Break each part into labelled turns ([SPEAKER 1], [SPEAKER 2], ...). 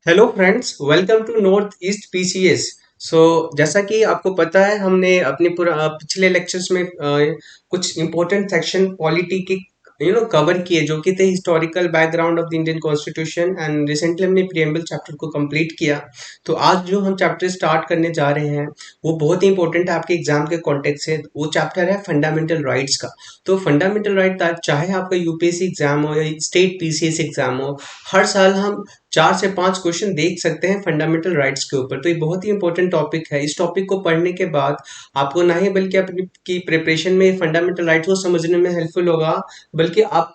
[SPEAKER 1] Hello friends, welcome to north east PCS. So जैसा कि आपको पता है, हमने अपने पिछले लेक्चर्स में कुछ इंपॉर्टेंट सेक्शन पॉलिटी के कवर किए, जो कि थे historical background of the Indian constitution. And recently हमने प्रियम्बल चैप्टर को कंप्लीट किया। तो आज जो हम चैप्टर स्टार्ट करने जा रहे हैं वो बहुत ही इंपॉर्टेंट है आपके एग्जाम के कॉन्टेक्स्ट से। वो चैप्टर है फंडामेंटल राइट्स का। तो फंडामेंटल राइट, चाहे आपका यूपीएससी एग्जाम हो या स्टेट पीसीएस एग्जाम हो, हर साल हम 4 से 5 क्वेश्चन देख सकते हैं फंडामेंटल राइट्स के ऊपर। तो ये बहुत ही इंपॉर्टेंट टॉपिक है। इस टॉपिक को पढ़ने के बाद आपको ना ही बल्कि अपनी की प्रिपरेशन में फंडामेंटल राइट्स को समझने में हेल्पफुल होगा, बल्कि आप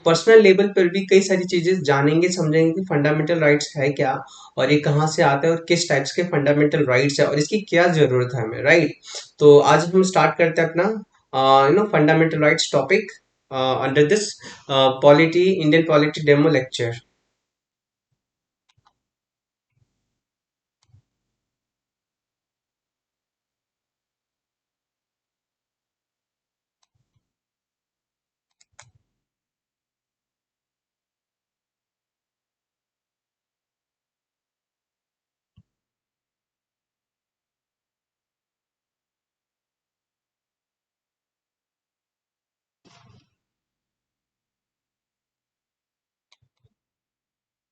[SPEAKER 1] पर्सनल लेवल पर भी कई सारी चीजें जानेंगे, समझेंगे कि फंडामेंटल राइट्स है क्या, और ये कहाँ से आता है, और किस टाइप्स के फंडामेंटल राइट्स है, और इसकी क्या जरूरत है हमें, राइट। तो आज हम स्टार्ट करते हैं अपना fundamental rights topic under this polity Indian polity demo lecture.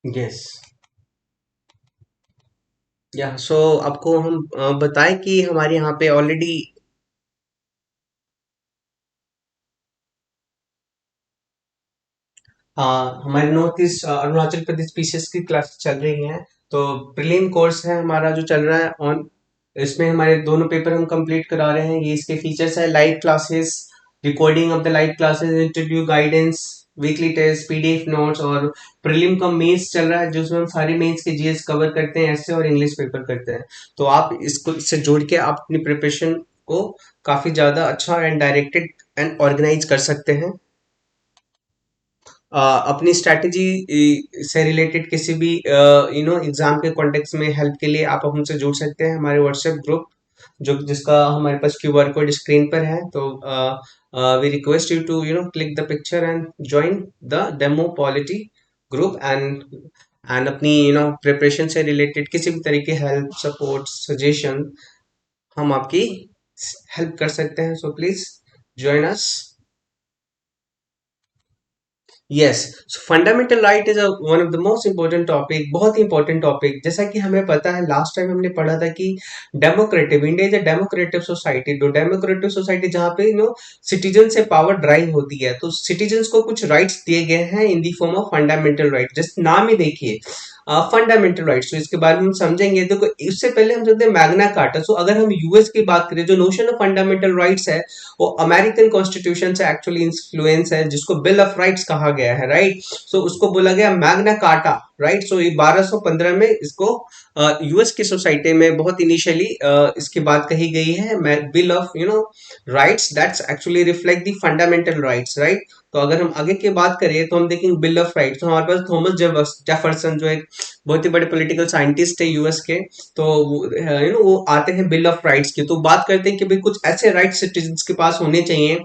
[SPEAKER 1] Yes. या सो आपको हम बताएं कि हमारे यहाँ पे ऑलरेडी हमारे north east Arunachal Pradesh PCS की क्लास चल रही हैं। तो प्रीलिम कोर्स है हमारा जो चल रहा है ऑन। इसमें हमारे दोनों पेपर हम कंप्लीट करा रहे हैं। ये इसके फीचर्स है: live classes, recording of the live classes, interview guidance, weekly test, PDF notes, और प्रीलिम का मेंस चल रहा है जिसमें हम सारे मेंस के जीएस कवर करते हैं, ऐसे और इंग्लिश पेपर करते हैं। तो आप इसको इससे जोड़ के आप अपनी प्रिपरेशन को काफी ज्यादा अच्छा एंड डायरेक्टेड एंड ऑर्गेनाइज कर सकते हैं। अपनी स्ट्रैटेजी से रिलेटेड किसी भी एग्जाम के कॉन्टेक्स्ट में हेल्प के लिए आप हमसे जुड़ सकते हैं। हमारे व्हाट्सएप ग्रुप, जो जिसका हमारे पास क्यूआर कोड स्क्रीन पर है। तो we request you to click the picture and join the demo polity group. And अपनी प्रिपरेशन से रिलेटेड किसी भी तरीके हेल्प, सपोर्ट, सजेशन हम आपकी हेल्प कर सकते हैं। So please join us. Yes. Fundamental right is one of the most important topic, बहुत ही इंपॉर्टेंट टॉपिक। जैसा कि हमें पता है, लास्ट टाइम हमने पढ़ा था कि democratic India is a democratic society. तो डेमोक्रेटिव सोसाइटी जहाँ पे सिटीजन से पावर ड्राइव होती है, तो सिटीजन को कुछ राइट्स दिए गए हैं in the form of fundamental right. जैसे नाम ही देखिए, फंडामेंटल राइट्स। तो इसके बारे में हम समझेंगे। देखो, इससे पहले हम समझते हैं मैग्ना कार्टा। सो अगर हम यूएस की बात करें, जो नोशन ऑफ फंडामेंटल राइट्स है वो अमेरिकन कॉन्स्टिट्यूशन से एक्चुअली इन्फ्लुएंस है, जिसको बिल ऑफ राइट्स कहा गया है, राइट। सो उसको बोला गया मैग्ना कार्टा, राइट। सो ये 1215 में इसको यूएस की सोसाइटी में बहुत इनिशियली इसकी बात कही गई है, bill of rights that's actually reflect the fundamental rights, right. तो अगर हम आगे की बात करें तो हम देखेंगे बिल ऑफ राइट्स। तो हमारे पास थॉमस जेफरसन, जो एक बहुत ही बड़े पॉलिटिकल साइंटिस्ट है यूएस के, तो वो आते हैं बिल ऑफ राइट्स की। तो बात करते हैं कि भाई कुछ ऐसे राइट सिटीजन्स के पास होने चाहिए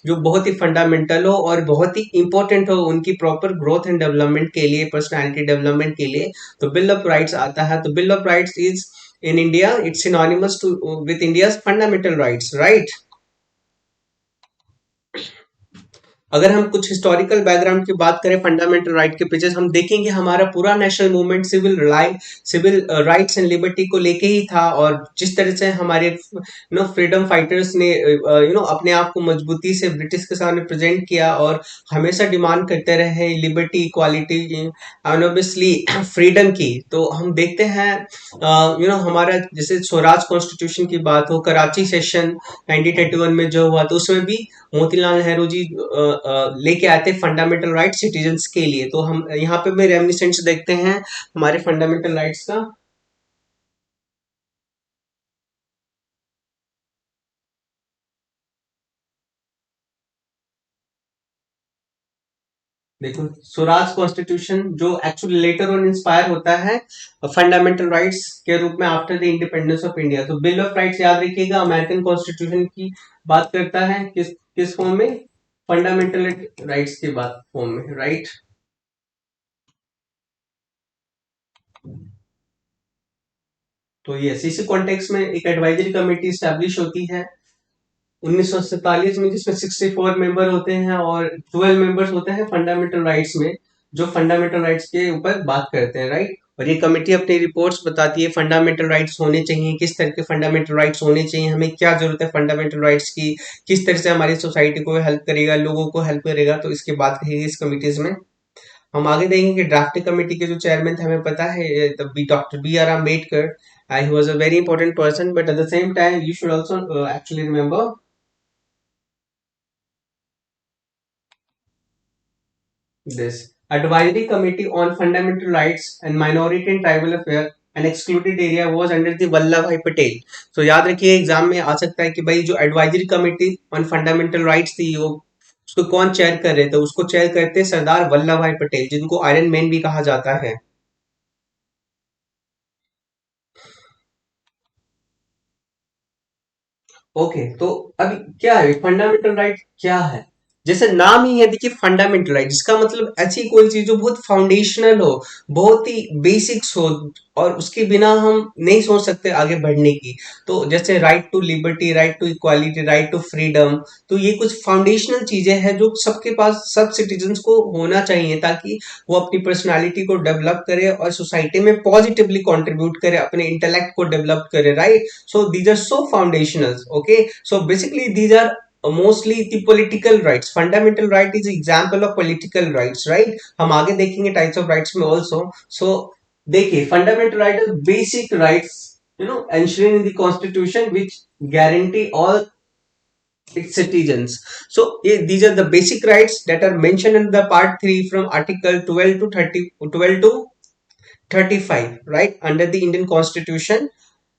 [SPEAKER 1] जो बहुत ही फंडामेंटल हो और बहुत ही इंपॉर्टेंट हो उनकी प्रॉपर ग्रोथ एंड डेवलपमेंट के लिए, पर्सनालिटी डेवलपमेंट के लिए। तो बिल ऑफ राइट्स आता है। तो bill of rights is in India it's synonymous to with India's fundamental rights, right. अगर हम कुछ हिस्टोरिकल बैकग्राउंड की बात करें फंडामेंटल राइट के पीछे, हम देखेंगे हमारा पूरा national movement civil rights and liberty को लेके ही था। और जिस तरह से हमारे फ्रीडम फाइटर्स ने अपने आप को मजबूती से ब्रिटिश के सामने प्रेजेंट किया और हमेशा डिमांड करते रहे liberty, equality and obviously freedom की। तो हम देखते हैं हमारा जैसे स्वराज कॉन्स्टिट्यूशन की बात हो, कराची सेशन 1931 में जो हुआ, तो उसमें भी मोतीलाल नेहरू जी लेके आए थे फंडामेंटल राइट सिटीजन्स के लिए। तो हम यहाँ पे भी रेमिनिसेंट्स देखते हैं हमारे फंडामेंटल राइट्स का। देखो, स्वराज कॉन्स्टिट्यूशन जो एक्चुअली लेटर ऑन इंस्पायर होता है फंडामेंटल राइट्स के रूप में after the independence of India. तो बिल ऑफ राइट्स याद रखिएगा, अमेरिकन कॉन्स्टिट्यूशन की बात करता है, किस किस फॉर्म में? फंडामेंटल राइट्स की बात फॉर्म में, राइट। तो यस, इसी कॉन्टेक्स्ट में एक एडवाइजरी कमेटी स्टैब्लिश होती है 1947 में, जिसमें 64 मेंबर होते हैं और 12 मेंबर्स होते हैं फंडामेंटल राइट्स में, जो फंडामेंटल राइट्स के ऊपर बात करते हैं, राइट। और ये कमेटी अपनी रिपोर्ट्स बताती है फंडामेंटल राइट्स होने चाहिए, किस तरह के फंडामेंटल राइट्स होने चाहिए, हमें क्या जरूरत है फंडामेंटल राइट्स की, किस तरह से हमारी सोसाइटी को हेल्प करेगा, लोगों को हेल्प करेगा, तो इसकी बात कही इस कमिटीज में। हम आगे देखेंगे कि ड्राफ्टिंग कमेटी के जो चेयरमैन थे, हमें पता है doctor B R Ambedkar. He was a very important person, but at the same time you should also actually remember this advisory committee on fundamental rights and minority and tribal affairs and excluded area was under the Vallabh भाई पटेल। तो याद रखिए exam में आ सकता है कि भाई जो advisory committee on fundamental rights थी, वो उसको कौन चेयर कर रहे थे, उसको चेयर करते सरदार वल्लभ भाई पटेल, जिनको आयरन मैन भी कहा जाता है। ओके, तो अभी क्या है फंडामेंटल राइट, क्या है? जैसे नाम ही है, देखिए फंडामेंटल राइट, जिसका मतलब ऐसी कोई चीज जो बहुत फाउंडेशनल हो, बहुत ही बेसिक्स हो, और उसके बिना हम नहीं सोच सकते आगे बढ़ने की। तो जैसे right to liberty, right to equality, right to freedom, तो ये कुछ फाउंडेशनल चीजें हैं जो सबके पास, सब सिटीजन्स को होना चाहिए, ताकि वो अपनी पर्सनालिटी को डेवलप करे और सोसाइटी में पॉजिटिवली कंट्रीब्यूट करे, अपने इंटेलेक्ट को डेवलप करे, right. So these are so foundationals. Okay, so basically these are mostly the political rights. Fundamental right is example of political rights, right? हम आगे देखेंगे types of rights में also. So देखिए fundamental right is basic rights, enshrined in the constitution, which guarantee all its citizens. So these are the basic rights that are mentioned in the part 3 from article 12 to 30, 12 to 35, right, under the Indian constitution।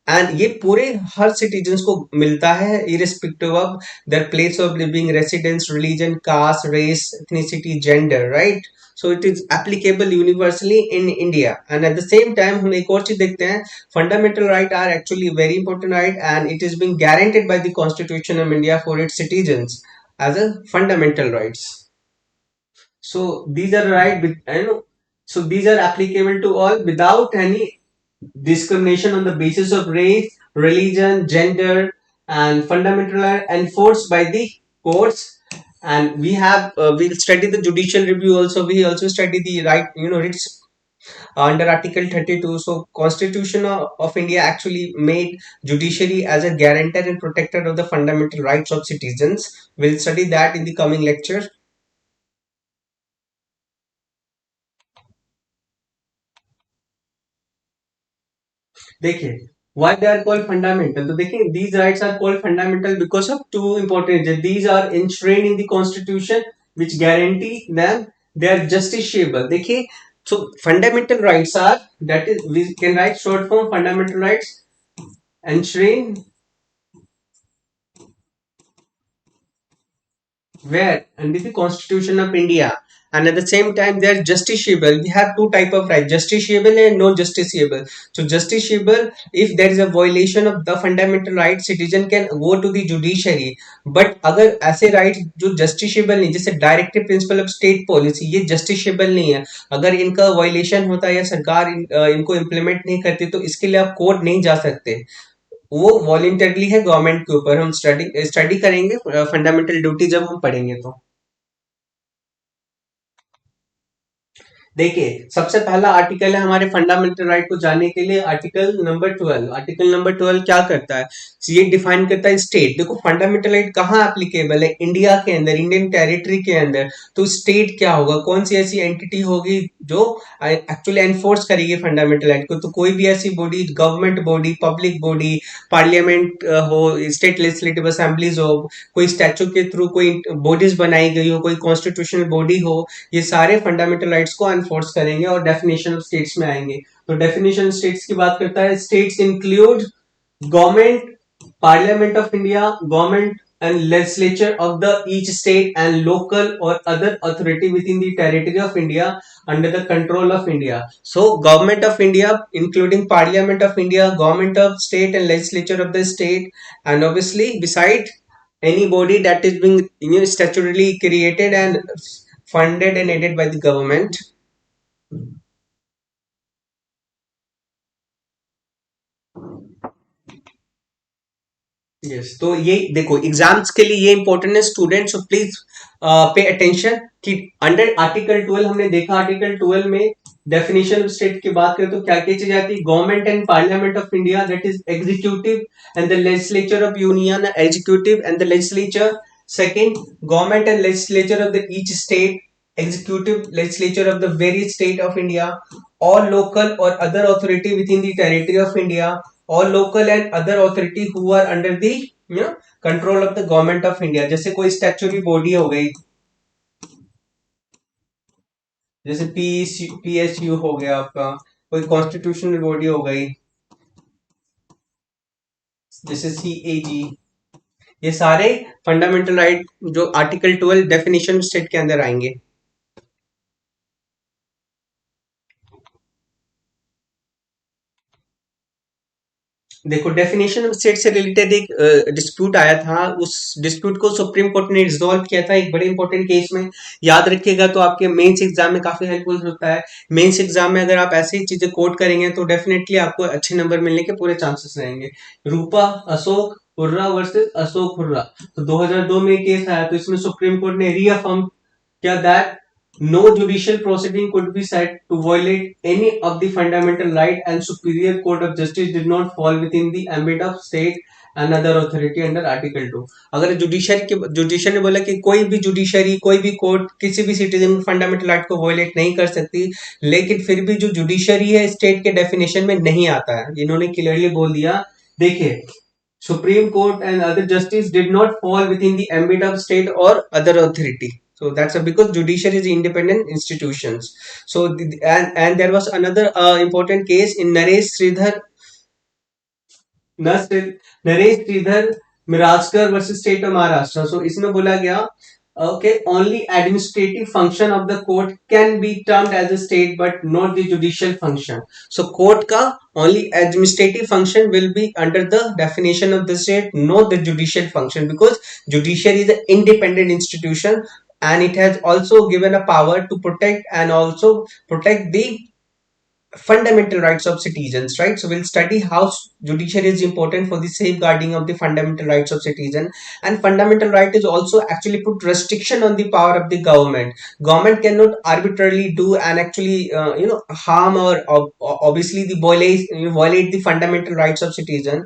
[SPEAKER 1] And ये पूरे हर citizens को मिलता है, irrespective of their place of living, residence, religion, caste, race, ethnicity, gender, right. So it is applicable universally in India. And at the same time हम एक और चीज देखते हैं, fundamental right are actually very important right, and it is being guaranteed by the constitution of India for its citizens as a fundamental rights. So these are right with, so these are applicable to all without any discrimination on the basis of race, religion, gender, and fundamental are enforced by the courts. And we have we'll study the judicial review also. We also study the right, writs under Article 32. So Constitution of India actually made judiciary as a guarantor and protector of the fundamental rights of citizens. We'll study that in the coming lecture. देखिए why they are called fundamental, तो देखिए these rights are called fundamental because of two important reasons. These are enshrined in the constitution which guarantee them, they are justiciable। देखिए, so fundamental rights are, that is we can write short form fundamental rights, enshrined where under the constitution of India, and at the same time they are justiciable. We have two type of right, justiciable and non justiciable। So justiciable, if there is a violation of the fundamental right, citizen can go to the judiciary। but अगर ऐसे right जो justiciable नहीं, जैसे directive principle of state policy, ये justiciable नहीं है, अगर इनका वायलेशन होता है या सरकार इनको इम्प्लीमेंट नहीं करती, तो इसके लिए आप कोर्ट नहीं जा सकते। वो वॉलंटरली है गवर्नमेंट के ऊपर। हम स्टडी स्टडी करेंगे फंडामेंटल ड्यूटी जब हम पढ़ेंगे तो। देखिए सबसे पहला आर्टिकल है हमारे फंडामेंटल राइट को जानने के लिए, आर्टिकल नंबर 12। आर्टिकल नंबर 12 क्या करता है? ये डिफाइन करता है स्टेट। देखो फंडामेंटल राइट कहाँ एप्लीकेबल है? इंडिया के अंदर, इंडियन टेरिटरी के अंदर। तो स्टेट क्या होगा, कौन सी ऐसी एंटिटी होगी जो एक्चुअली एनफोर्स करेगी फंडामेंटल राइट को? तो कोई भी ऐसी body, government body, public body, parliament हो, स्टेट लेजिस्लेटिव असेंबलीज हो, कोई स्टैचू के थ्रू कोई बॉडीज बनाई गई हो, कोई कॉन्स्टिट्यूशनल बॉडी हो, ये सारे फंडामेंटल राइट्स को एनफोर्स करेंगे और डेफिनेशन ऑफ स्टेट्स में आएंगे। तो डेफिनेशन स्टेट्स की बात करता है, states include government, parliament of India, government and legislature of the each state and local or other authority within the territory of India under the control of India। So government of India including parliament of India, government of state and legislature of the state, and obviously beside any body that is being statutorily created and funded and aided by the government। Yes, तो ये देखो exams के लिए ये important है students, so please pay attention कि under article 12 हमने देखा, आर्टिकल 12 में डेफिनेशन ऑफ स्टेट की बात करें तो क्या क्या चीज आती है? Government and parliament of India, that is executive and the legislature of union, executive and the legislature. Second, government and legislature of the each state, executive legislature of the various state of India, all local or other authority within the territory of India, all local and other authority who are under the control of the government of India. जैसे कोई statutory body हो गई, जैसे PSU हो गया आपका, कोई constitutional body हो गई जैसे सीएजी, ये सारे फंडामेंटल राइट जो आर्टिकल 12 डेफिनेशन स्टेट के अंदर आएंगे। देखो डेफिनेशन ऑफ स्टेट से रिलेटेड एक डिस्प्यूट आया था, उस डिस्प्यूट को सुप्रीम कोर्ट ने रिजॉल्व किया था एक बड़े इंपॉर्टेंट केस में। याद रखिएगा तो आपके मेंस एग्जाम में काफी हेल्पफुल होता है। मेंस एग्जाम में अगर आप ऐसी चीजें कोट करेंगे तो डेफिनेटली आपको अच्छे नंबर मिलने के पूरे चांसेस रहेंगे। रूपा अशोक हुर्रा वर्सेस अशोक हुर्रा, तो 2002 में केस आया, तो इसमें सुप्रीम कोर्ट ने रीअफर्म क्या that no judicial proceeding could be said to violate any of the fundamental right and superior court of justice did not fall within the ambit of state and other authority under article 2। अगर judiciary ने बोला कि कोई भी judiciary, कोई भी court किसी भी सिटीजन फंडामेंटल राइट को वायलेट नहीं कर सकती, लेकिन फिर भी जो जुडिशरी है स्टेट के डेफिनेशन में नहीं आता है, इन्होंने क्लियरली बोल दिया। देखिए, Supreme Court and other justice did not fall within the ambit of state or other authority. So that's because judiciary is independent institutions. So and there was another important case in Naresh Shridhar Mirajkar versus state of Maharashtra. So इसमें बोला गया okay, only administrative function of the court can be termed as a state but not the judicial function। so court ka only administrative function will be under the definition of the state, not the judicial function, because judiciary is an independent institution and it has also given a power to protect and also protect the fundamental rights of citizens, right? So we'll study how judiciary is important for the safeguarding of the fundamental rights of citizen, and fundamental right is also actually put restriction on the power of the government. Government cannot arbitrarily do and actually harm or obviously the violate the fundamental rights of citizen।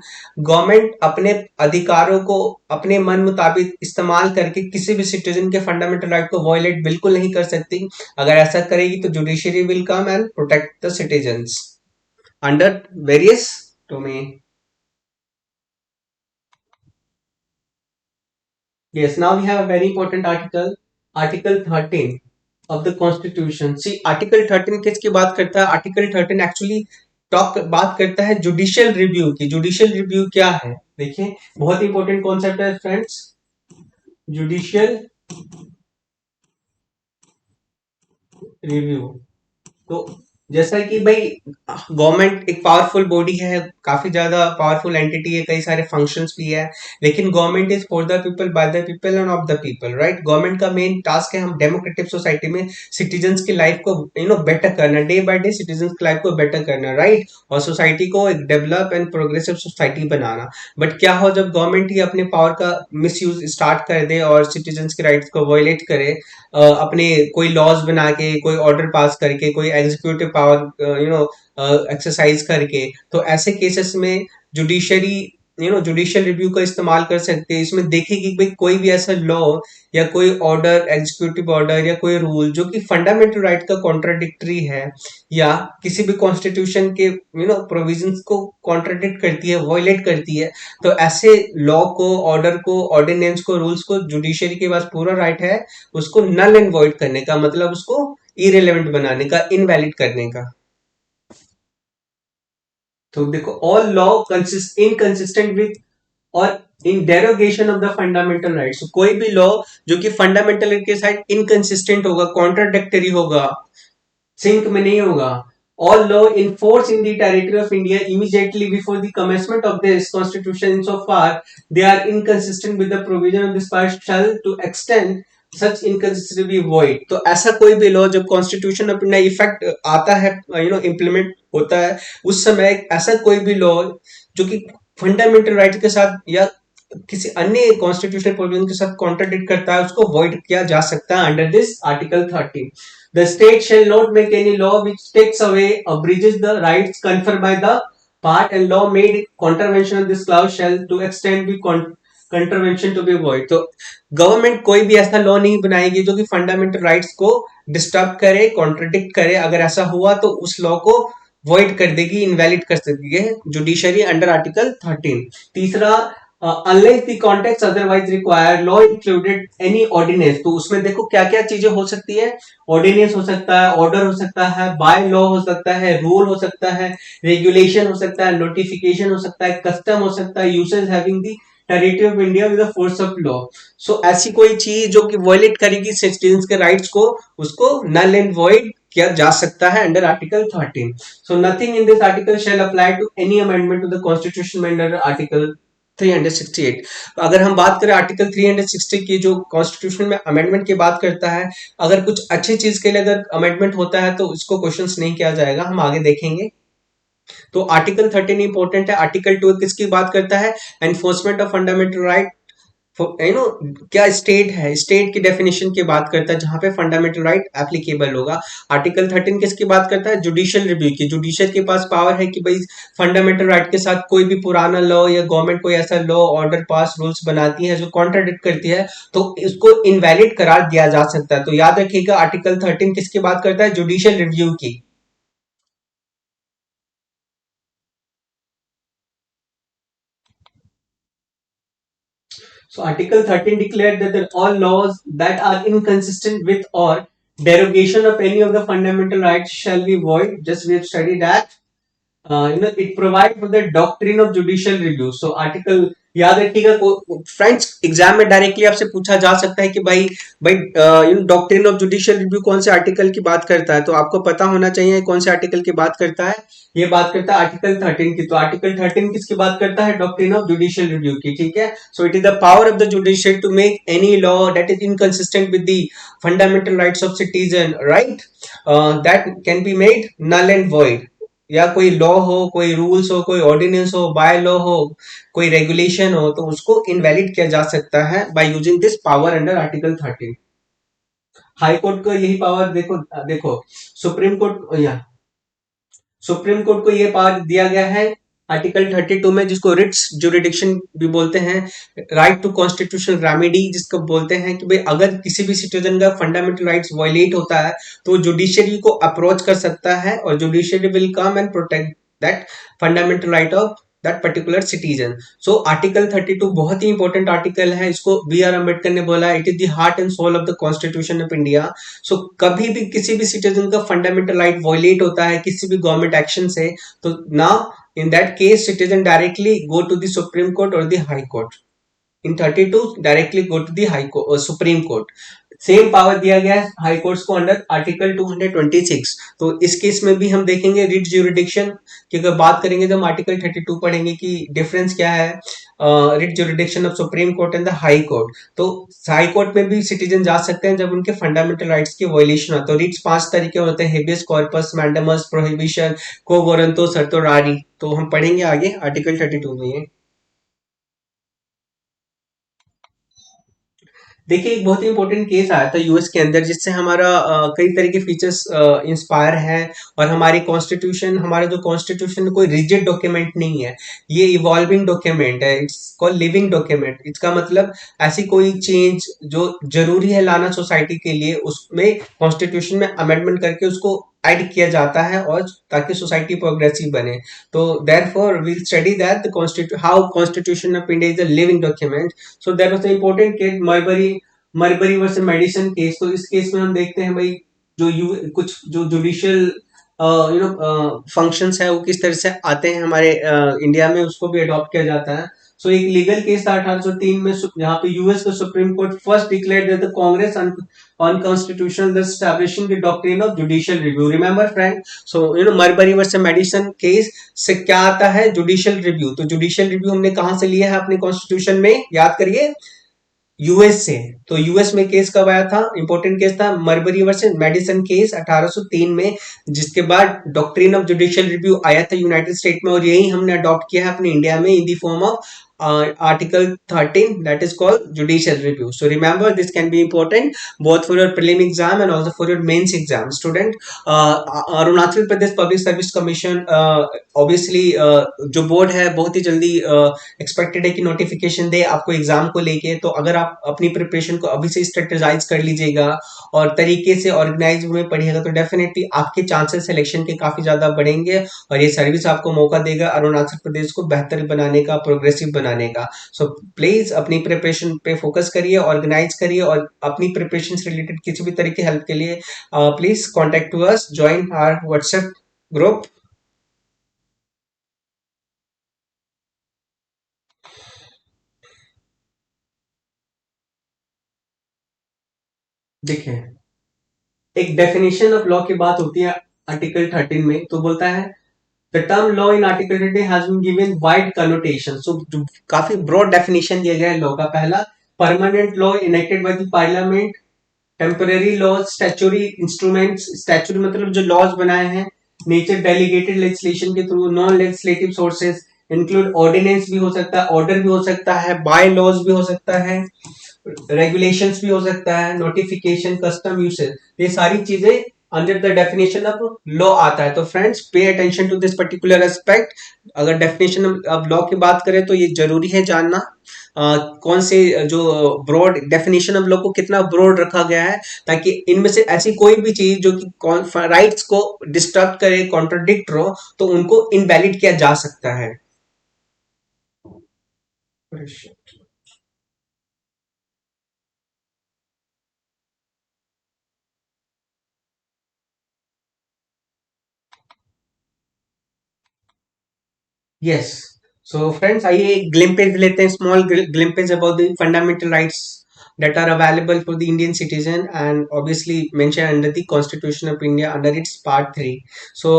[SPEAKER 1] Government अपने अधिकारों को अपने मन मुताबिक इस्तेमाल करके किसी भी सिटीजन के फंडामेंटल राइट को वायलेट बिल्कुल नहीं कर सकती। अगर ऐसा करेगी तो judiciary will come and protect the citizens under various domain. Yes, now we have a very important article, Article 13 of the Constitution। See, Article 13 किसकी बात करता है? Article 13 actually बात करता है जुडिशियल रिव्यू की। जुडिशियल रिव्यू क्या है? देखिए, बहुत इंपॉर्टेंट कॉन्सेप्ट है फ्रेंड्स, जुडिशियल रिव्यू। तो जैसा कि भाई गवर्नमेंट एक पावरफुल बॉडी है, काफी ज्यादा पावरफुल एंटिटी है, कई सारे फंक्शंस भी है, लेकिन government is for the people, by the people end of the people, right? Government का मेन टास्क है हम डेमोक्रेटिक सोसाइटी में सिटीजन्स की लाइफ को बेटर करना, डे बाय डे सिटीजन्स की लाइफ को बेटर करना, राइट? और सोसाइटी को एक develop and progressive society banana. But क्या हो जब गवर्नमेंट ही अपने पावर का मिसयूज स्टार्ट कर दे और सिटीजन्स के राइट्स को वायलेट करे, अपने कोई लॉज बना के, कोई ऑर्डर पास करके, कोई एग्जीक्यूटिव पावर एक्सरसाइज करके, तो ऐसे केसेस में जुडिशरी जुडिशियल रिव्यू का इस्तेमाल कर सकते हैं। इसमें देखेगी भाई कोई भी ऐसा लॉ या कोई ऑर्डर, एग्जीक्यूटिव ऑर्डर या कोई रूल जो कि फंडामेंटल राइट का कॉन्ट्राडिक्टरी है या किसी भी कॉन्स्टिट्यूशन के प्रोविजंस को कॉन्ट्राडिक्ट करती है, वॉयलेट करती है, तो ऐसे लॉ को, ऑर्डर को, ऑर्डिनेंस को, रूल्स को जुडिशरी के पास पूरा राइट है उसको नल एंड वॉइड करने का, मतलब उसको इरेलेवेंट बनाने का, इनवैलिड करने का। तो देखो, ऑल लॉ इनकंसिस्टेंट विथ और in derogation of the fundamental rights. कोई भी लॉ जो कि फंडामेंटल के साथ इनकंसिस्टेंट होगा, कॉन्ट्राडिक्टरी होगा, सिंक में नहीं होगा। All law in force in the territory of India immediately before the commencement of this constitution insofar they are inconsistent with the provision of this part shall to extend such inconsistency be void। तो ऐसा कोई भी law जब constitution अपना effect आता है, implement होता है, उस समय ऐसा कोई भी लॉ जो कि फंडामेंटल राइट के साथ या किसी अन्य कॉन्स्टिट्यूशनल प्रोविजन के साथ कॉन्ट्राडिक्ट करता है उसको वॉइड किया जा सकता है under this article 13. The state shall not make any law which takes away or breaches the rights conferred by the part, and law made in contravention of this clause shall to extent be contravention to be void. तो government कोई भी ऐसा law नहीं बनाएगी जो कि fundamental rights को disturb करे, कॉन्ट्रडिक्ट करे. अगर ऐसा हुआ तो उस लॉ को वॉइड कर देगी, इनवैलिड कर सकती है जुडिशरी अंडर आर्टिकल 13. तीसरा, unless the context otherwise require law included any ordinance. तो उसमें देखो क्या क्या चीजें हो सकती है. ऑर्डिनेंस हो सकता है, ऑर्डर हो सकता है, बाय लॉ हो सकता है, रूल हो सकता है, रेगुलेशन हो सकता है, नोटिफिकेशन हो सकता है, कस्टम हो सकता है, usage having the territory of India with the force of law. So ऐसी कोई चीज जो कि वायलेट करेगी सिटीजन के राइट्स को, उसको नल एंड वॉइड किया जा सकता है under article 13. So nothing in this article shall apply to any amendment to the constitution under article 368. अगर हम बात करें आर्टिकल 360 की जो कॉन्स्टिट्यूशन में अमेंडमेंट की बात करता है, अगर कुछ अच्छी चीज के लिए अगर अमेंडमेंट होता है तो उसको क्वेश्चंस नहीं किया जाएगा, हम आगे देखेंगे. तो आर्टिकल 13 इंपॉर्टेंट है. आर्टिकल 2 किसकी बात करता है? Enforcement of fundamental right. You know क्या स्टेट है, स्टेट की डेफिनेशन की बात करता है जहां पे फंडामेंटल राइट एप्लीकेबल होगा. आर्टिकल 13 किसकी बात करता है? जुडिशियल रिव्यू की. जुडिशियल के पास पावर है कि भाई फंडामेंटल राइट के साथ कोई भी पुराना लॉ या गवर्नमेंट कोई ऐसा लॉ, ऑर्डर, पास, रूल्स बनाती है जो कॉन्ट्राडिक्ट करती है तो इसको इनवैलिड करार दिया जा सकता है. तो याद रखिएगा आर्टिकल 13 किसकी बात करता है? जुडिशियल रिव्यू की. So Article 13 declared that all laws that are inconsistent with or derogation of any of the fundamental rights shall be void. Just we have studied that. It provides for the doctrine of judicial review. So article याद रखिएगा friends, exam में directly आपसे पूछा जा सकता है कि भाई भाई डॉक्ट्रिन ऑफ जुडिशियल रिव्यू कौन से आर्टिकल की बात करता है. तो आपको पता होना चाहिए कौन से आर्टिकल की बात करता है. ये बात करता है आर्टिकल 13 की. तो आर्टिकल 13 किसकी बात करता है? डॉक्ट्रिन ऑफ जुडिशियल रिव्यू की. ठीक है. So it is the power of the judicial to make any law that is inconsistent with the fundamental rights of citizen, right, that can be made null and void. या कोई law हो, कोई rules हो, कोई ordinance हो, by law हो, कोई regulation हो, तो उसको इनवैलिड किया जा सकता है by using this power under article 13. High court को यही पावर देखो, देखो सुप्रीम कोर्ट या सुप्रीम कोर्ट को ये पावर दिया गया है आर्टिकल 32 में, जिसको रिट्स जुरिडिक्शन भी बोलते हैं. राइट टू कॉन्स्टिट्यूशनल रेमेडी जिसको बोलते हैं कि भाई अगर किसी भी सिटीजन का फंडामेंटल राइट्स वायलेट होता है तो जुडिशरी को अप्रोच कर सकता है और judiciary will come and protect that fundamental right of that particular citizen. So article 32 बहुत ही इंपॉर्टेंट आर्टिकल है. इसको बी आर अम्बेडकर ने बोला it is the heart and soul of the constitution of India. So कभी भी किसी भी सिटीजन का फंडामेंटल राइट वायलेट होता है किसी भी गवर्नमेंट एक्शन से, तो now in that case citizen directly go to the supreme court or the high court. In 32 directly go to the high court or supreme court. Same power दिया गया है high courts को under article 226. तो इस case में भी हम देखेंगे रिट ज्यूरिडिक्शन की अगर बात करेंगे तो हम आर्टिकल 32 पढ़ेंगे कि डिफरेंस क्या है writ jurisdiction of supreme court and the high court. तो हाई कोर्ट में भी सिटीजन जा सकते हैं जब उनके फंडामेंटल राइट्स की वायलेशन हो. तो रिट्स 5 तरीके होते हैं: habeas corpus, mandamus, prohibition, quo warranto, certiorari. तो हम पढ़ेंगे आगे आर्टिकल 32 में. ये देखिए एक बहुत ही इंपॉर्टेंट केस आया था यूएस के अंदर जिससे हमारा कई तरह के फीचर्स इंस्पायर हैं. और हमारी कॉन्स्टिट्यूशन, हमारा जो कॉन्स्टिट्यूशन कोई रिजिड डॉक्यूमेंट नहीं है, ये इवॉल्विंग डॉक्यूमेंट है. It's called living document. इसका मतलब ऐसी कोई चेंज जो जरूरी है लाना सोसाइटी के लिए, उसमें कॉन्स्टिट्यूशन में अमेंडमेंट करके उसको ऐड किया जाता है और ताकि सोसाइटी प्रोग्रेसिव बने. तो therefore we'll study that the constitu how constitution of India is a living document. So that was the important case Marbury versus Madison case. तो इस केस में हम देखते हैं भाई जो कुछ जो जुडिशियल फंक्शंस है वो किस तरह से आते हैं हमारे इंडिया में, उसको भी अडॉप्ट किया जाता है. सो एक लीगल केस था 1803 में जहां पे यूएस का supreme court first declared that the Congress unconstitutional, thus establishing the doctrine of judicial review. Remember friend, so Marbury versus Madison case से क्या आता है? Judicial review. तो जुडिशियल रिव्यू हमने कहां से लिया है अपने कॉन्स्टिट्यूशन में? याद करिए, यूएस से. तो यूएस में केस कब आया था? इंपॉर्टेंट केस था मरबरी वर्सेस मेडिसन केस 1803 में, जिसके बाद डॉक्ट्रिन ऑफ जुडिशियल रिव्यू आया था यूनाइटेड स्टेट में और यही हमने अडॉप्ट किया है अपने इंडिया में in the form of article 13, that is called judicial review. So remember, this can be important both for your prelim exam and also for your mains exam. Student, Arunachal Pradesh public service commission obviously जो board है बहुत ही जल्दी expected है कि notification दे आपको exam को लेके। तो अगर आप अपनी प्रिपरेशन को अभी से स्ट्रेटेजाइज कर लीजिएगा और तरीके से ऑर्गेनाइज में पढ़िएगा तो डेफिनेटली आपके चांसेस सिलेक्शन के काफी ज्यादा बढ़ेंगे और ये सर्विस आपको मौका देगा अरुणाचल प्रदेश को बेहतर बनाने का, प्रोग्रेसिव बनाने का। सो प्लीज अपनी प्रिपरेशन पे फोकस करिए, ऑर्गेनाइज करिए और अपनी प्रिपरेशन से रिलेटेड किसी भी तरह की हेल्प के लिए please contact to us, join our WhatsApp group. देखें, एक डेफिनेशन ऑफ लॉ की बात होती है आर्टिकल 13 में, तो बोलता है the term law in article 13 has been given wide connotation. So काफी ब्रॉड डेफिनेशन दिया गया है लॉ का। पहला, permanent law enacted by the parliament, temporary laws, statutory instruments, statutory मतलब जो लॉज बनाए हैं नेचर डेलीगेटेड लेजिस्लेशन के through, non legislative sources include ordinance भी हो सकता है, ऑर्डर भी हो सकता है, बाय लॉज भी हो सकता है, रेगुलेशंस भी हो सकता है, नोटिफिकेशन, कस्टम यूसेज, ये सारी चीजें under the definition of law आता है। तो friends, pay attention to this particular aspect. अगर डेफिनेशन ऑफ लॉ की बात करें तो ये जरूरी है जानना कौन से जो ब्रॉड डेफिनेशन ऑफ लॉ को कितना ब्रॉड रखा गया है, ताकि इनमें से ऐसी कोई भी चीज जो कि राइट्स को डिस्टर्ब करे, कॉन्ट्रोडिक्ट हो, तो उनको इनवैलिड किया जा सकता है। यस, सो फ्रेंड्स आइए एक ग्लिम्पेज लेते हैं, small glimpse about the fundamental rights that are available for the Indian citizen and obviously mentioned under the Constitution of India under its part 3. So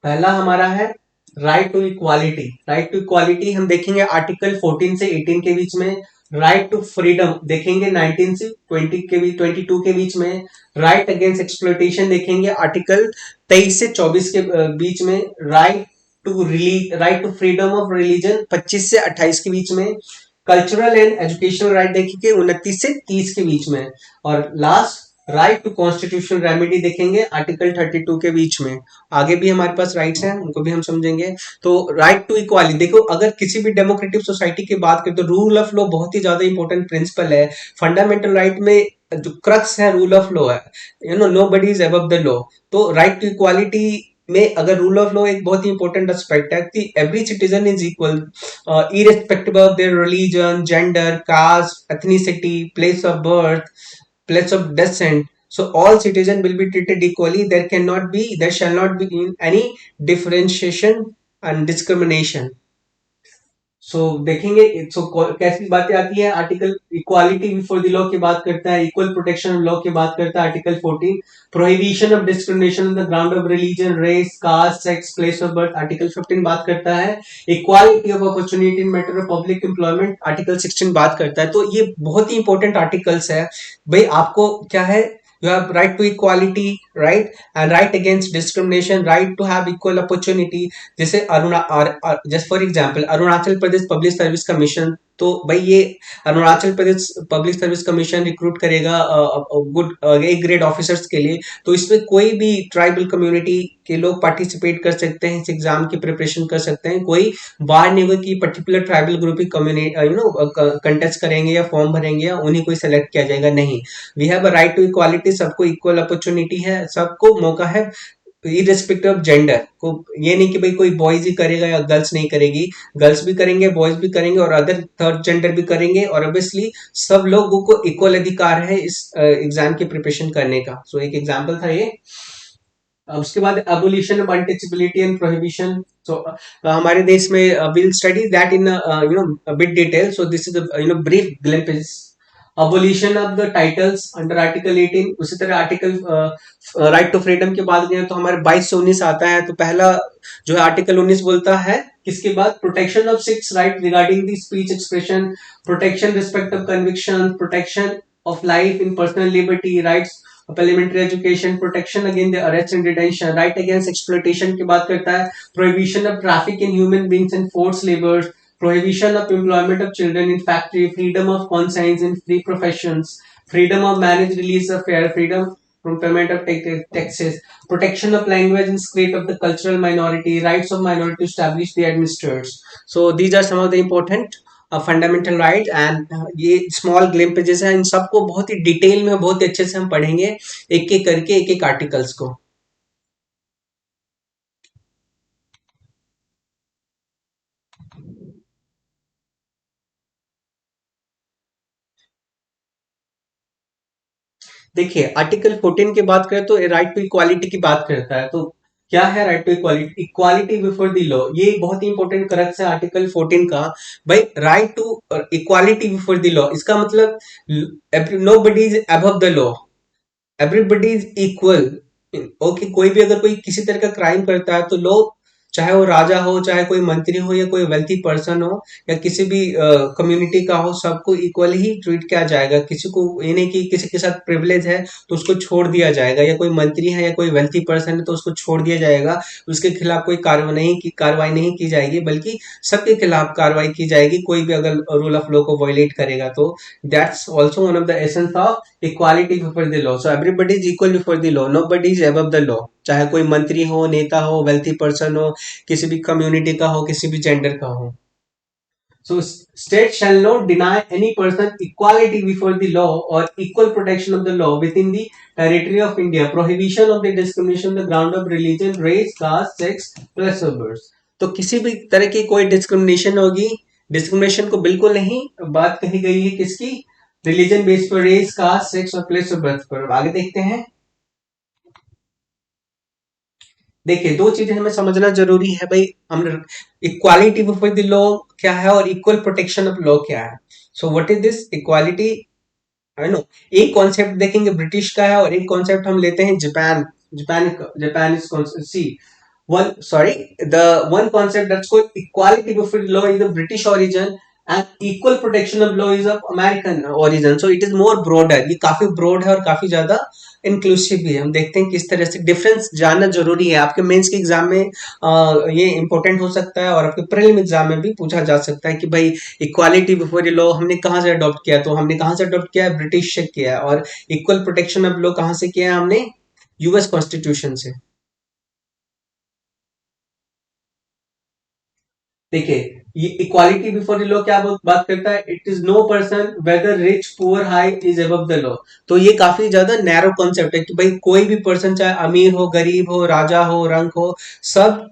[SPEAKER 1] पहला हमारा है right to equality. Right to equality हम देखेंगे article 14 से 18 के बीच में। Right to freedom देखेंगे 19 से 20 के बीच, 22 के बीच में। राइट अगेंस्ट एक्सप्लॉइटेशन देखेंगे आर्टिकल 23 से 24 के बीच में। Right to freedom of religion 25 से 28 के बीच में। कल्चरल एंड एजुकेशनल राइट देखेंगे 29 से 30 के बीच में। और last right to constitutional remedy देखेंगे आर्टिकल 32 के बीच में। आगे भी हमारे पास राइट्स हैं, उनको भी हम समझेंगे। तो राइट टू इक्वालिटी देखो, अगर किसी भी डेमोक्रेटिक सोसाइटी की बात करें तो रूल ऑफ लॉ बहुत ही ज्यादा इंपॉर्टेंट प्रिंसिपल है। फंडामेंटल राइट में जो क्रक्स है रूल ऑफ लॉ है, nobody is above the law. तो राइट टू इक्वालिटी में अगर रूल ऑफ लॉ एक बहुत ही इंपॉर्टेंट एस्पेक्ट है कि every citizen is equal irrespective of their religion, gender, caste, ethnicity, place of birth, place of descent. So all citizens will be treated equally. There shall not be any differentiation and discrimination. सो देखेंगे कैसी बातें आती है। Article equality before the law की बात करता है, equal protection of law की बात करता है article 14। Prohibition of discrimination on the ground of religion, race, caste, sex, place of birth article 15 बात करता है। Equality of opportunity in matter of public employment article 16 बात करता है। तो ये बहुत ही इंपॉर्टेंट आर्टिकल्स है भाई। आपको क्या है, you have right to equality, right, and right against discrimination, right to have equal opportunity। जैसे just for example Arunachal Pradesh public service commission, तो भाई ये Arunachal Pradesh public service commission recruit करेगा गुड ए ग्रेड ऑफिसर्स के लिए। तो इसमें कोई भी ट्राइबल कम्युनिटी के लोग पार्टिसिपेट कर सकते हैं, इस एग्जाम की प्रिपरेशन कर सकते हैं। कोई बाहर नहीं होगा कि पर्टिकुलर ट्राइबल ग्रुप की कम्युनिटी कंटेस्ट करेंगे या फॉर्म भरेंगे या उन्हीं को सेलेक्ट किया जाएगा, नहीं। We have a right to equality, सबको इक्वल अपॉर्चुनिटी है, सबको मौका है इरेस्पेक्टिव ऑफ जेंडर को। ये नहीं कि भाई कोई बॉयज ही करेगा या गर्ल्स नहीं करेगी, गर्ल्स भी करेंगे, बॉयज भी करेंगे और अदर थर्ड जेंडर भी करेंगे। और ऑब्वियसली सब लोगों को इक्वल अधिकार है इस एग्जाम की प्रिपरेशन करने का। सो एक एग्जाम्पल था ये। उसके बाद abolition of untouchability and prohibition. So हमारे देश में will study that in bit detail. So this is brief glimpse. Abolition of the titles under article 18। उसी तरह आर्टिकल राइट टू फ्रीडम की बात करें तो हमारे 22 से 19 आता है। तो पहला जो है आर्टिकल 19 बोलता है किसके बाद, protection of six right regarding the speech expression, protection respect of conviction, protection of life in personal liberty, rights of elementary education, protection against the arrest and detention, right against exploitation की बात करता है, prohibition of traffic in human beings and force labours, prohibition of employment of children in factory, freedom of conscience in free professions, freedom of marriage, release of fair, freedom from payment of taxes, protection of language and script of the cultural minority, rights of minority to establish the administrators. So these are some of the important fundamental right and ये small ग्लिम्पेजेस हैं, इन सबको बहुत ही detail में बहुत ही अच्छे से हम पढ़ेंगे एक एक करके एक एक आर्टिकल्स को। देखिए आर्टिकल 14 की बात करें तो राइट टू इक्वालिटी की बात करता है। तो क्या है right to equality? Equality before the law, ये बहुत ही इंपॉर्टेंट करक्स है आर्टिकल 14 का। भाई right to equality before the law, इसका मतलब nobody is above the law, everybody is equal. Okay, कोई भी अगर कोई किसी तरह का क्राइम करता है तो लोग, चाहे वो राजा हो, चाहे कोई मंत्री हो, या कोई वेल्थी पर्सन हो, या किसी भी कम्युनिटी का हो, सबको इक्वल ही ट्रीट किया जाएगा। किसी को ये नहीं कि किसी के साथ प्रिविलेज है तो उसको छोड़ दिया जाएगा, या कोई मंत्री है या कोई वेल्थी पर्सन है तो उसको छोड़ दिया जाएगा, उसके खिलाफ कोई कार्रवाई नहीं की जाएगी, बल्कि सबके खिलाफ कार्रवाई की जाएगी कोई भी अगर रूल ऑफ लॉ को वायलेट करेगा तो। That's also one of the essence of equality before the law. So everybody is equal before the law, nobody is above the law, चाहे कोई मंत्री हो, नेता हो, वेल्थी पर्सन हो, किसी भी कम्युनिटी का हो, किसी भी जेंडर का हो। So state shall not deny any person equality before the law or equal protection of the law within the territory of India. Prohibition of the discrimination on the ground of religion, race, caste, sex, plus others. तो किसी भी तरह की कोई discrimination होगी, discrimination को बिल्कुल नहीं, बात कही गई है किसकी? रिलीजन बेस पर, रेस, कास्ट, सेक्स और प्लेस ऑफ बर्थ पर। आगे देखते हैं। देखिए दो चीजें हमें समझना जरूरी है भाई, हम इक्वालिटी बिफोर द लॉ क्या है और इक्वल प्रोटेक्शन ऑफ लॉ क्या है। So what is this equality? I know, एक कॉन्सेप्ट देखेंगे ब्रिटिश का है और एक कॉन्सेप्ट हम लेते हैं Japan. Japan is see one sorry the one concept that's called equality before law is the British origin and equal protection of law is of American origin, so it is more broader, ये काफी broad है और काफी ज्यादा inclusive भी है। हम देखते हैं किस तरह से डिफरेंस जानना जरूरी है, आपके मेंस के एग्जाम में ये इंपॉर्टेंट हो सकता है और आपके प्रीलिम एग्जाम में भी पूछा जा सकता है कि भाई इक्वालिटी बिफोर लॉ हमने कहाँ से अडॉप्ट किया, तो हमने कहाँ से अडॉप्ट किया है? ब्रिटिश से किया है। और इक्वल प्रोटेक्शन ऑफ लॉ कहाँ से किया है हमने? यूएस कॉन्स्टिट्यूशन से। देखिए ये इक्वालिटी बिफोर द लॉ क्या बात करता है? It is no person whether rich poor high is above the law. तो ये काफी ज्यादा नैरो कॉन्सेप्ट है कि भाई कोई भी पर्सन, चाहे अमीर हो, गरीब हो, राजा हो, रंक हो, सब